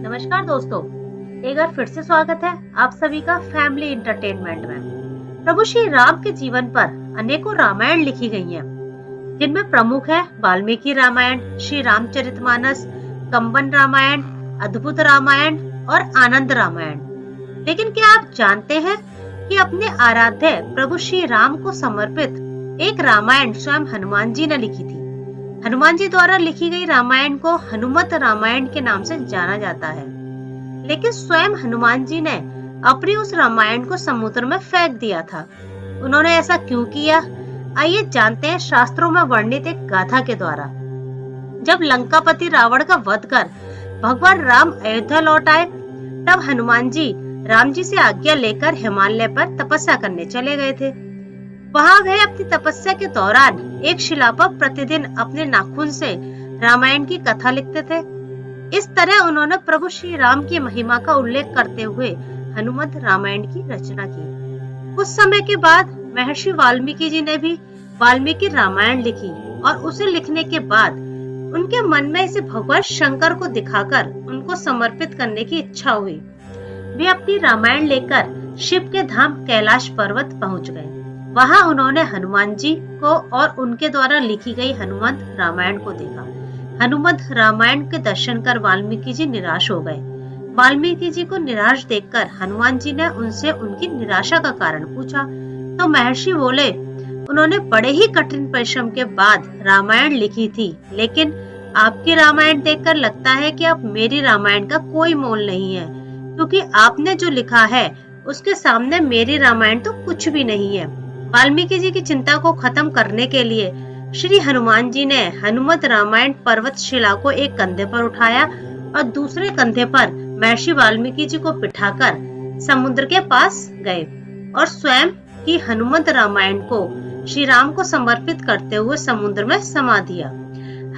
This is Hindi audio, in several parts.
नमस्कार दोस्तों, एक बार फिर से स्वागत है आप सभी का फैमिली इंटरटेनमेंट में। प्रभु श्री राम के जीवन पर अनेकों रामायण लिखी गई हैं, जिनमें प्रमुख है वाल्मीकि रामायण, श्री रामचरितमानस, कंबन रामायण, अद्भुत रामायण और आनंद रामायण। लेकिन क्या आप जानते हैं कि अपने आराध्य प्रभु श्री राम को समर्पित एक रामायण स्वयं हनुमान जी ने लिखी थी। हनुमान जी द्वारा लिखी गई रामायण को हनुमत रामायण के नाम से जाना जाता है। लेकिन स्वयं हनुमान जी ने अपनी उस रामायण को समुद्र में फेंक दिया था। उन्होंने ऐसा क्यों किया, आइए जानते हैं शास्त्रों में वर्णित एक गाथा के द्वारा। जब लंकापति रावण का वध कर भगवान राम अयोध्या लौट आए, तब हनुमान जी राम जी से आज्ञा लेकर हिमालय पर तपस्या करने चले गए थे। वहां वे अपनी तपस्या के दौरान एक शिला पर प्रतिदिन अपने नाखून से रामायण की कथा लिखते थे। इस तरह उन्होंने प्रभु श्री राम की महिमा का उल्लेख करते हुए हनुमत रामायण की रचना की। कुछ समय के बाद महर्षि वाल्मीकि जी ने भी वाल्मीकि रामायण लिखी और उसे लिखने के बाद उनके मन में इसे भगवान शंकर को दिखाकर उनको समर्पित करने की इच्छा हुई। वे अपनी रामायण लेकर शिव के धाम कैलाश पर्वत पहुंच गए। वहां उन्होंने हनुमान जी को और उनके द्वारा लिखी गई हनुमत रामायण को देखा। हनुमत रामायण के दर्शन कर वाल्मीकि जी निराश हो गए। वाल्मीकि जी को निराश देखकर हनुमान जी ने उनसे उनकी निराशा का कारण पूछा, तो महर्षि बोले, उन्होंने बड़े ही कठिन परिश्रम के बाद रामायण लिखी थी, लेकिन आपकी रामायण देखकर लगता है कि अब मेरी रामायण का कोई मोल नहीं है, क्योंकि आपने जो लिखा है उसके सामने मेरी रामायण तो कुछ भी नहीं है। वाल्मीकि जी की चिंता को खत्म करने के लिए श्री हनुमान जी ने हनुमत रामायण पर्वत शिला को एक कंधे पर उठाया और दूसरे कंधे पर महर्षि वाल्मीकि जी को बिठाकर समुद्र के पास गए और स्वयं की हनुमत रामायण को श्री राम को समर्पित करते हुए समुद्र में समा दिया।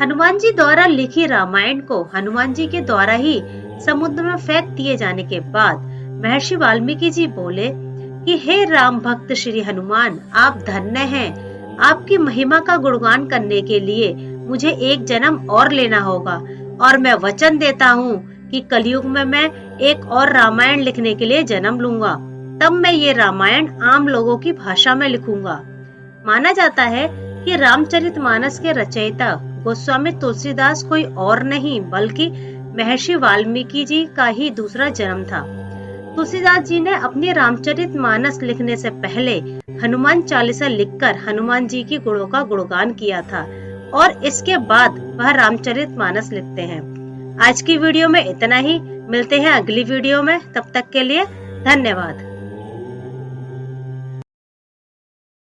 हनुमान जी द्वारा लिखी रामायण को हनुमान जी के द्वारा ही समुद्र में फेंक दिए जाने के बाद महर्षि वाल्मीकि जी बोले कि हे राम भक्त श्री हनुमान, आप धन्य हैं। आपकी महिमा का गुणगान करने के लिए मुझे एक जन्म और लेना होगा और मैं वचन देता हूँ कि कलयुग में मैं एक और रामायण लिखने के लिए जन्म लूंगा। तब मैं ये रामायण आम लोगों की भाषा में लिखूंगा। माना जाता है कि रामचरितमानस के रचयिता गोस्वामी तुलसीदास कोई और नहीं बल्कि महर्षि वाल्मीकि जी का ही दूसरा जन्म था। तुलसीदास जी ने अपनी रामचरितमानस लिखने से पहले हनुमान चालीसा लिखकर हनुमान जी की गुणों का गुणगान किया था और इसके बाद वह रामचरितमानस लिखते हैं। आज की वीडियो में इतना ही, मिलते हैं अगली वीडियो में, तब तक के लिए धन्यवाद।